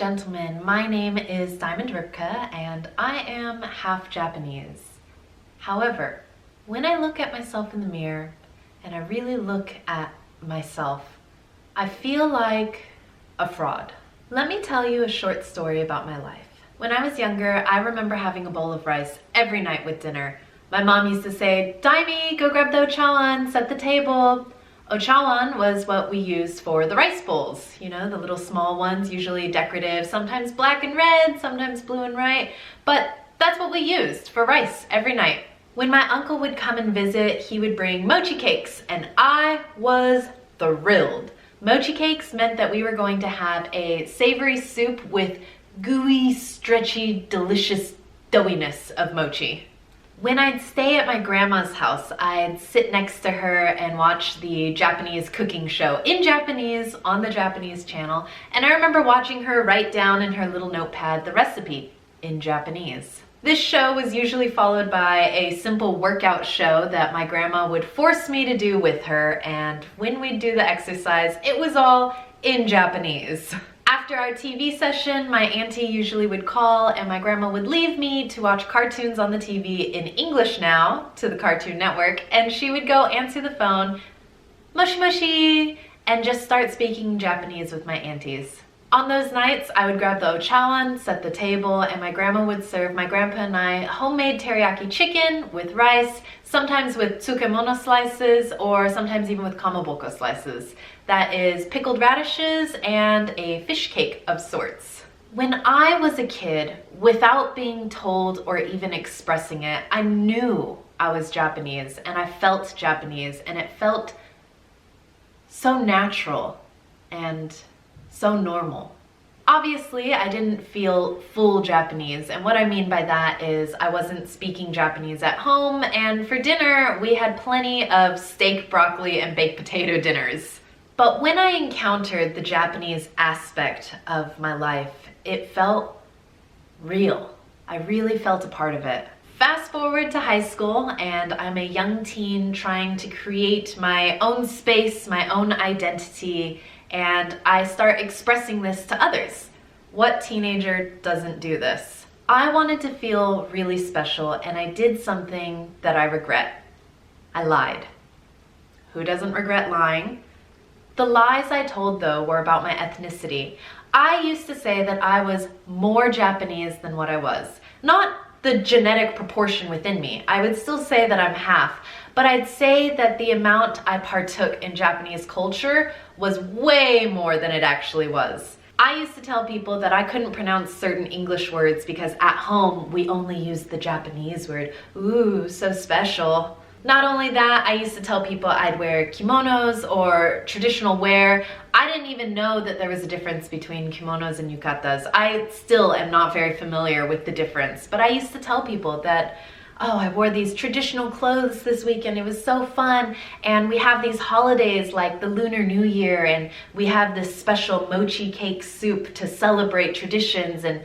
gentlemen, my name is Rypka and I am half Japanese. However, when I look at myself in the mirror and I really look at myself, I feel like a fraud. Let me tell you a short story about my life. When I was younger, I remember having a bowl of rice every night with dinner. My mom used to say, "Daimi, go grab the ochawan, set the table." Ochawan was what we used for the rice bowls, you know, the little small ones, usually decorative, sometimes black and red, sometimes blue and white, but that's what we used for rice every night. When my uncle would come and visit, he would bring mochi cakes, and I was thrilled. Mochi cakes meant that we were going to have a savory soup with gooey, stretchy, delicious doughiness of mochi. When I'd stay at my grandma's house, I'd sit next to her and watch the Japanese cooking show in Japanese on the Japanese channel, and I remember watching her write down in her little notepad the recipe in Japanese. This show was usually followed by a simple workout show that my grandma would force me to do with her, and when we'd do the exercise, it was all in Japanese. After our TV session, my auntie usually would call and my grandma would leave me to watch cartoons on the TV in English now to the Cartoon Network, and she would go answer the phone, "Moshi moshi," and just start speaking Japanese with my aunties. On those nights, I would grab the ochawan, set the table, and my grandma would serve my grandpa and I homemade teriyaki chicken with rice, sometimes with tsukemono slices, or sometimes even with kamaboko slices. That is pickled radishes and a fish cake of sorts. When I was a kid, without being told or even expressing it, I knew I was Japanese and I felt Japanese, and it felt so natural and so normal. Obviously, I didn't feel full Japanese, and what I mean by that is I wasn't speaking Japanese at home, and for dinner we had plenty of steak, broccoli, and baked potato dinners. But when I encountered the Japanese aspect of my life, it felt real. I really felt a part of it. Fast forward to high school, and I'm a young teen trying to create my own space, my own identity, and I start expressing this to others. What teenager doesn't do this? I wanted to feel really special, and I did something that I regret. I lied. Who doesn't regret lying? The lies I told, though, were about my ethnicity. I used to say that I was more Japanese than what I was. Not the genetic proportion within me. I would still say that I'm half, but I'd say that the amount I partook in Japanese culture was way more than it actually was. I used to tell people that I couldn't pronounce certain English words because at home we only used the Japanese word. Ooh, so special. Not only that, I used to tell people I'd wear kimonos or traditional wear. I didn't even know that there was a difference between kimonos and yukatas. I still am not very familiar with the difference, but I used to tell people that, oh, I wore these traditional clothes this weekend, it was so fun, and we have these holidays like the Lunar New Year, and we have this special mochi cake soup to celebrate traditions, and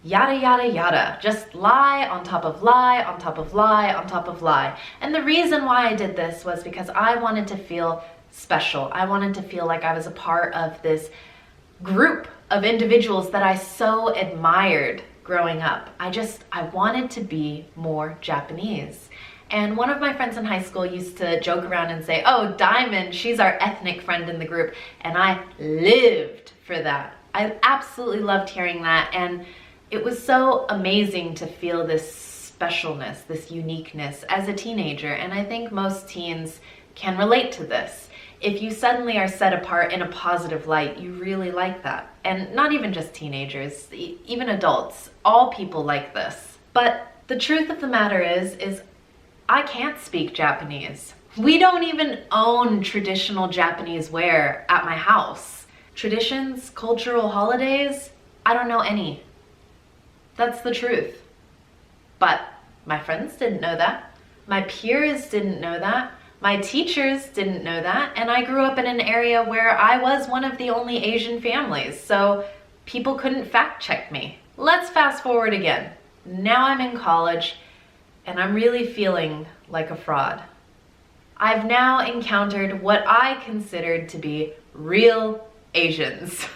yada yada yada. Just lie on top of lie on top of lie on top of lie. And the reason why I did this was because I wanted to feel special. I wanted to feel like I was a part of this group of individuals that I so admired growing up. I wanted to be more Japanese. And one of my friends in high school used to joke around and say, "Oh, Diamond, she's our ethnic friend in the group." And I lived for that. I absolutely loved hearing that, and it was so amazing to feel this specialness, this uniqueness as a teenager, and I think most teens can relate to this. If you suddenly are set apart in a positive light, you really like that. And not even just teenagers, even adults, all people like this. But the truth of the matter is I can't speak Japanese. We don't even own traditional Japanese wear at my house. Traditions, cultural holidays, I don't know any. That's the truth. But my friends didn't know that. My peers didn't know that. My teachers didn't know that. And I grew up in an area where I was one of the only Asian families, so people couldn't fact check me. Let's fast forward again. Now I'm in college and I'm really feeling like a fraud. I've now encountered what I considered to be real Asians.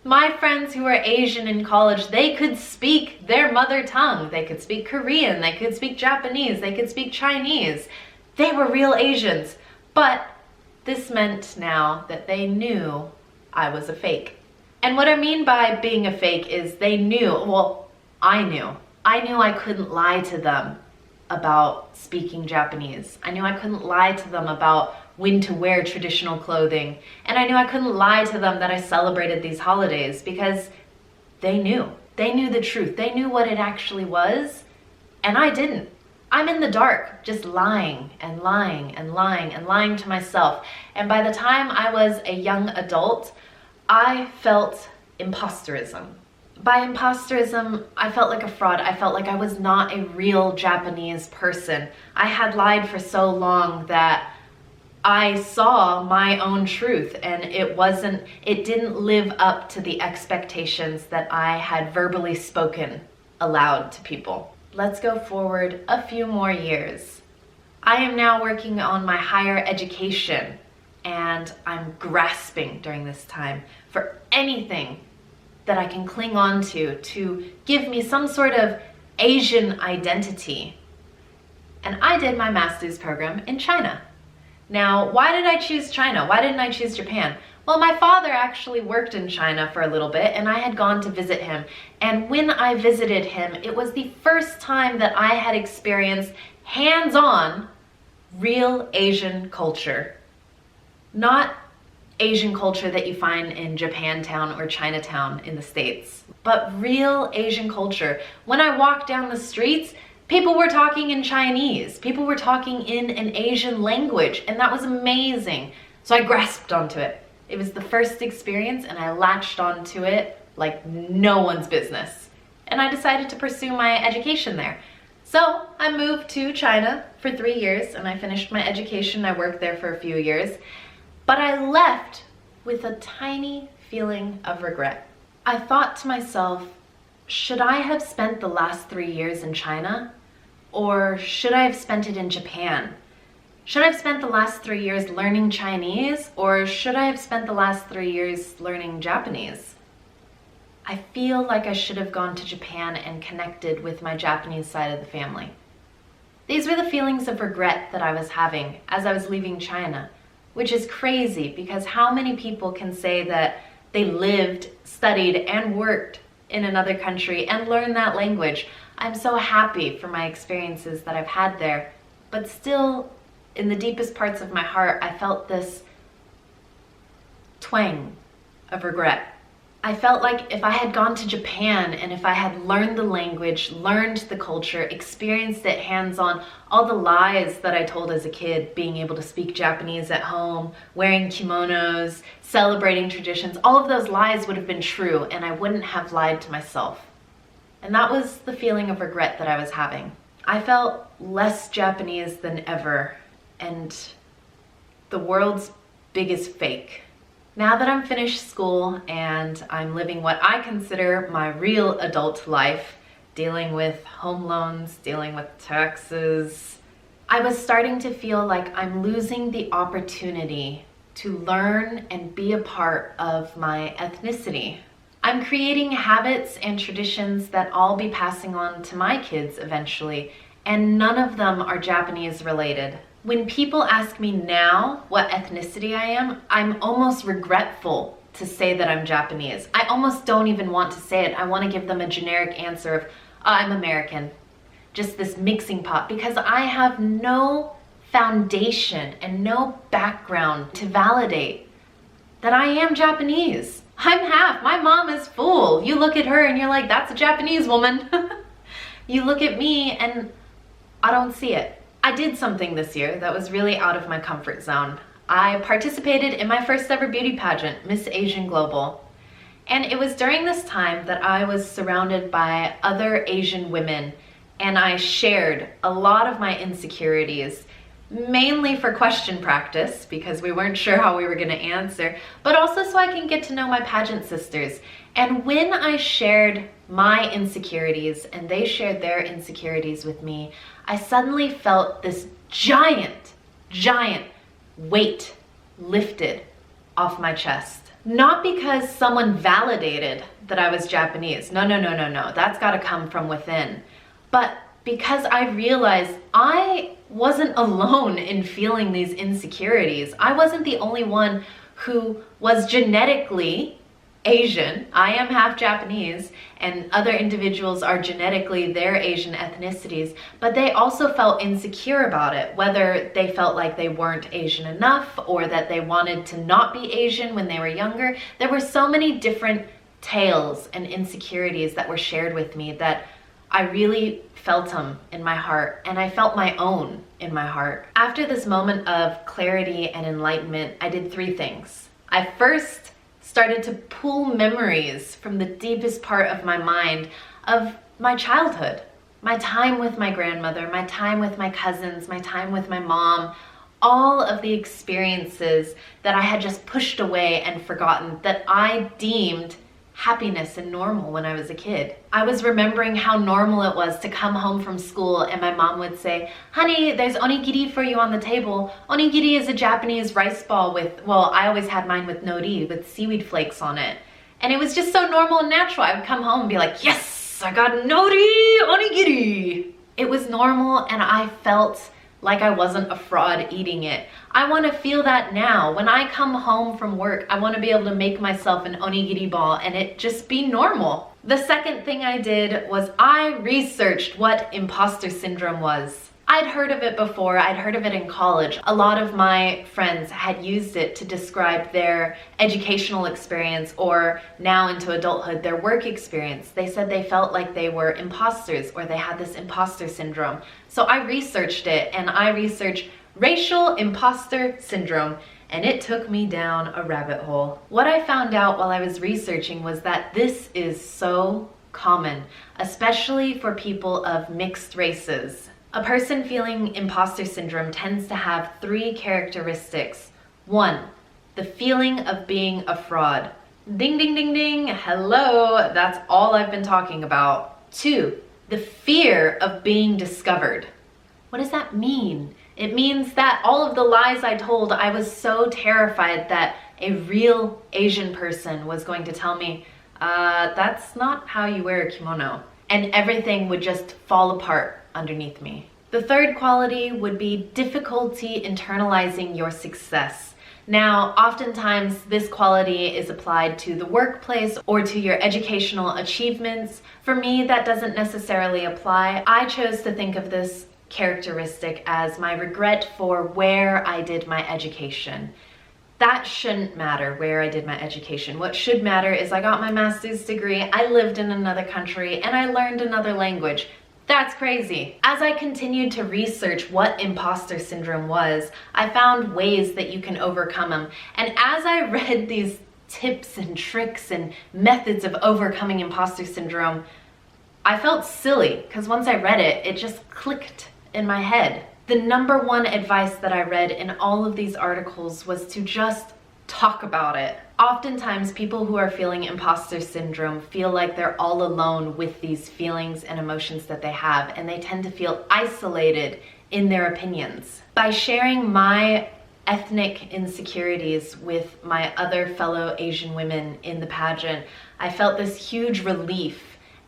My friends who were Asian in college, they could speak their mother tongue. They could speak Korean, they could speak Japanese, they could speak Chinese. They were real Asians. But this meant now that they knew I was a fake. And what I mean by being a fake is they knew, well, I knew I couldn't lie to them about speaking Japanese. I knew I couldn't lie to them about when to wear traditional clothing. And I knew I couldn't lie to them that I celebrated these holidays because they knew. They knew the truth. They knew what it actually was, and I didn't. I'm in the dark, just lying and lying and lying and lying to myself. And by the time I was a young adult, I felt imposterism. By imposterism, I felt like a fraud. I felt like I was not a real Japanese person. I had lied for so long that I saw my own truth, and it didn't live up to the expectations that I had verbally spoken aloud to people. Let's go forward a few more years. I am now working on my higher education, and I'm grasping during this time for anything that I can cling on to give me some sort of Asian identity. And I did my master's program in China. Now, why did I choose China? Why didn't I choose Japan? Well, my father actually worked in China for a little bit, and I had gone to visit him. And when I visited him, it was the first time that I had experienced hands-on real Asian culture. Not Asian culture that you find in Japantown or Chinatown in the States, but real Asian culture. When I walked down the streets, people were talking in Chinese. People were talking in an Asian language, and that was amazing. So I grasped onto it. It was the first experience, and I latched onto it like no one's business. And I decided to pursue my education there. So I moved to China for 3 years, and I finished my education. I worked there for a few years. But I left with a tiny feeling of regret. I thought to myself, should I have spent the last 3 years in China? Or should I have spent it in Japan? Should I have spent the last 3 years learning Chinese? Or should I have spent the last 3 years learning Japanese? I feel like I should have gone to Japan and connected with my Japanese side of the family. These were the feelings of regret that I was having as I was leaving China, which is crazy because how many people can say that they lived, studied, and worked in another country and learned that language? I'm so happy for my experiences that I've had there, but still, in the deepest parts of my heart, I felt this twang of regret. I felt like if I had gone to Japan and if I had learned the language, learned the culture, experienced it hands-on, all the lies that I told as a kid, being able to speak Japanese at home, wearing kimonos, celebrating traditions, all of those lies would have been true, and I wouldn't have lied to myself. And that was the feeling of regret that I was having. I felt less Japanese than ever, and the world's biggest fake. Now that I'm finished school and I'm living what I consider my real adult life, dealing with home loans, dealing with taxes, I was starting to feel like I'm losing the opportunity to learn and be a part of my ethnicity. I'm creating habits and traditions that I'll be passing on to my kids eventually, and none of them are Japanese related. When people ask me now what ethnicity I am, I'm almost regretful to say that I'm Japanese. I almost don't even want to say it. I want to give them a generic answer of, I'm American. Just this mixing pot, because I have no foundation and no background to validate that I am Japanese. I'm half. My mom is full. You look at her and you're like, that's a Japanese woman. You look at me and I don't see it. I did something this year that was really out of my comfort zone. I participated in my first ever beauty pageant, Miss Asian Global. And it was during this time that I was surrounded by other Asian women, and I shared a lot of my insecurities, mainly for question practice because we weren't sure how we were going to answer, but also so I can get to know my pageant sisters. And when I shared my insecurities and they shared their insecurities with me, I suddenly felt this giant weight lifted off my chest. Not because someone validated that I was Japanese. No. That's got to come from within. But because I realized I wasn't alone in feeling these insecurities. I wasn't the only one who was genetically Asian. I am half Japanese, and other individuals are genetically their Asian ethnicities, but they also felt insecure about it, whether they felt like they weren't Asian enough or that they wanted to not be Asian when they were younger. There were so many different tales and insecurities that were shared with me that I really felt them in my heart, and I felt my own in my heart. After this moment of clarity and enlightenment, I did 3 things. I first started to pull memories from the deepest part of my mind of my childhood, my time with my grandmother, my time with my cousins, my time with my mom, all of the experiences that I had just pushed away and forgotten that I deemed happiness and normal when I was a kid. I was remembering how normal it was to come home from school and my mom would say, "Honey, there's onigiri for you on the table." Onigiri is a Japanese rice ball with, well, I always had mine with nori, with seaweed flakes on it. And it was just so normal and natural. I would come home and be like, "Yes, I got nori onigiri." It was normal, and I felt like I wasn't a fraud eating it. I want to feel that now. When I come home from work, I want to be able to make myself an onigiri ball and it just be normal. The second thing I did was I researched what imposter syndrome was. I'd heard of it before. I'd heard of it in college. A lot of my friends had used it to describe their educational experience, or now into adulthood, their work experience. They said they felt like they were imposters, or they had this imposter syndrome. So I researched it, and I researched racial imposter syndrome, and it took me down a rabbit hole. What I found out while I was researching was that this is so common, especially for people of mixed races. A person feeling imposter syndrome tends to have 3 characteristics. 1, the feeling of being a fraud. Ding, ding, ding, ding. Hello, that's all I've been talking about. 2, the fear of being discovered. What does that mean? It means that all of the lies I told, I was so terrified that a real Asian person was going to tell me, that's not how you wear a kimono. And everything would just fall apart underneath me. The third quality would be difficulty internalizing your success. Now, oftentimes this quality is applied to the workplace or to your educational achievements. For me, that doesn't necessarily apply. I chose to think of this characteristic as my regret for where I did my education. That shouldn't matter where I did my education. What should matter is I got my master's degree, I lived in another country, and I learned another language. That's crazy. As I continued to research what imposter syndrome was, I found ways that you can overcome them. And as I read these tips and tricks and methods of overcoming imposter syndrome, I felt silly because once I read it, it just clicked in my head. The number 1 advice that I read in all of these articles was to just talk about it. Oftentimes, people who are feeling imposter syndrome feel like they're all alone with these feelings and emotions that they have, and they tend to feel isolated in their opinions. By sharing my ethnic insecurities with my other fellow Asian women in the pageant, I felt this huge relief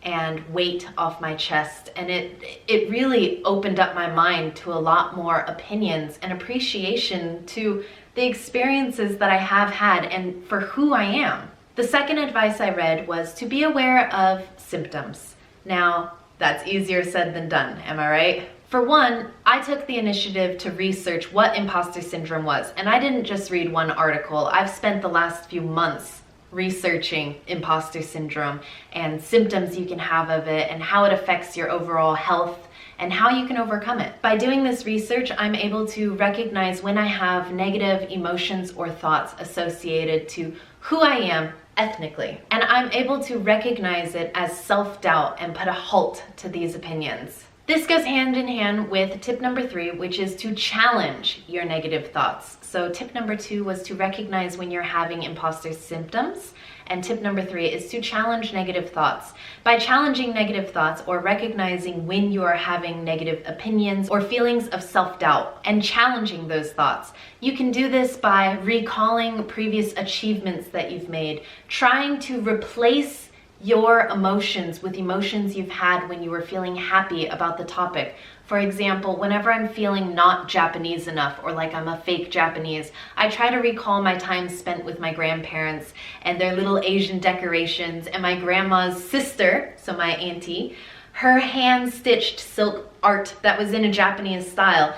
and weight off my chest, and it really opened up my mind to a lot more opinions and appreciation to the experiences that I have had and for who I am. The second advice I read was to be aware of symptoms. Now, that's easier said than done, am I right? For one, I took the initiative to research what imposter syndrome was, and I didn't just read one article. I've spent the last few months researching imposter syndrome and symptoms you can have of it and how it affects your overall health and how you can overcome it. By doing this research, I'm able to recognize when I have negative emotions or thoughts associated to who I am ethnically. And I'm able to recognize it as self-doubt and put a halt to these opinions. This goes hand in hand with tip number 3, which is to challenge your negative thoughts. So tip number 2 was to recognize when you're having imposter symptoms, And tip number 3 is to challenge negative thoughts. By challenging negative thoughts or recognizing when you are having negative opinions or feelings of self-doubt and challenging those thoughts, you can do this by recalling previous achievements that you've made, trying to replace your emotions with emotions you've had when you were feeling happy about the topic. For example, whenever I'm feeling not Japanese enough or like I'm a fake Japanese, I try to recall my time spent with my grandparents and their little Asian decorations and my grandma's sister, so my auntie, her hand-stitched silk art that was in a Japanese style.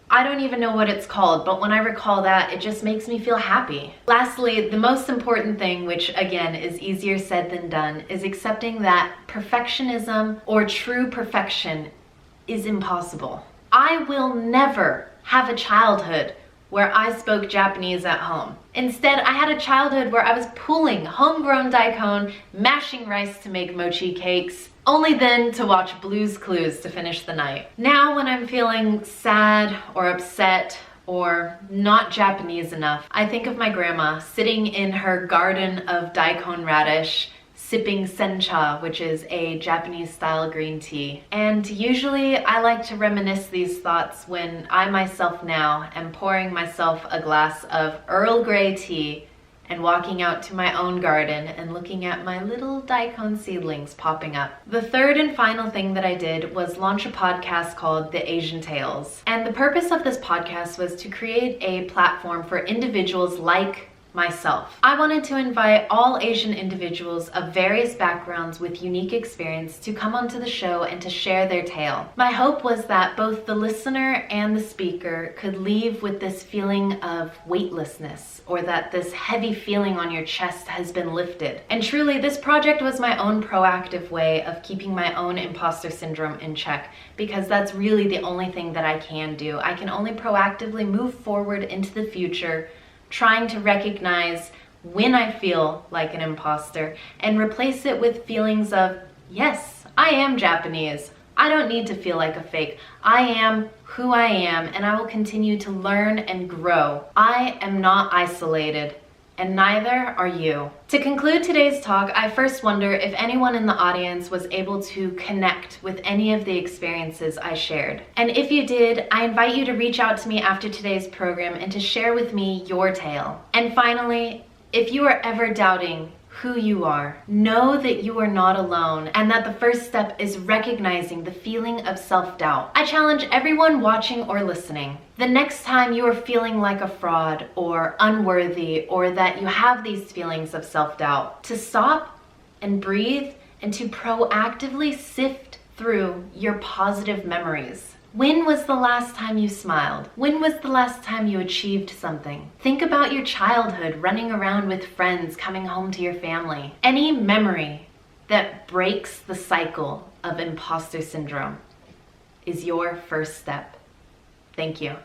I don't even know what it's called, but when I recall that, it just makes me feel happy. Lastly, the most important thing, which again is easier said than done, is accepting that perfectionism or true perfection is impossible. I will never have a childhood where I spoke Japanese at home. Instead, I had a childhood where I was pulling homegrown daikon, mashing rice to make mochi cakes, only then to watch Blue's Clues to finish the night. Now when I'm feeling sad or upset or not Japanese enough, I think of my grandma sitting in her garden of daikon radish, sipping sencha, which is a Japanese style green tea. And usually I like to reminisce these thoughts when I myself now am pouring myself a glass of Earl Grey tea and walking out to my own garden and looking at my little daikon seedlings popping up. The third and final thing that I did was launch a podcast called The Asian Tales. And the purpose of this podcast was to create a platform for individuals like myself. I wanted to invite all Asian individuals of various backgrounds with unique experience to come onto the show and to share their tale. My hope was that both the listener and the speaker could leave with this feeling of weightlessness, or that this heavy feeling on your chest has been lifted. And truly, this project was my own proactive way of keeping my own imposter syndrome in check, because that's really the only thing that I can do. I can only proactively move forward into the future, trying to recognize when I feel like an imposter and replace it with feelings of, yes, I am Japanese. I don't need to feel like a fake. I am who I am, and I will continue to learn and grow. I am not isolated, and neither are you. To conclude today's talk, I first wonder if anyone in the audience was able to connect with any of the experiences I shared. And if you did, I invite you to reach out to me after today's program and to share with me your tale. And finally, if you are ever doubting who you are, know that you are not alone, and that the first step is recognizing the feeling of self-doubt. I challenge everyone watching or listening, the next time you are feeling like a fraud or unworthy, or that you have these feelings of self-doubt, to stop and breathe and to proactively sift through your positive memories. When was the last time you smiled? When was the last time you achieved something? Think about your childhood, running around with friends, coming home to your family. Any memory that breaks the cycle of imposter syndrome is your first step. Thank you.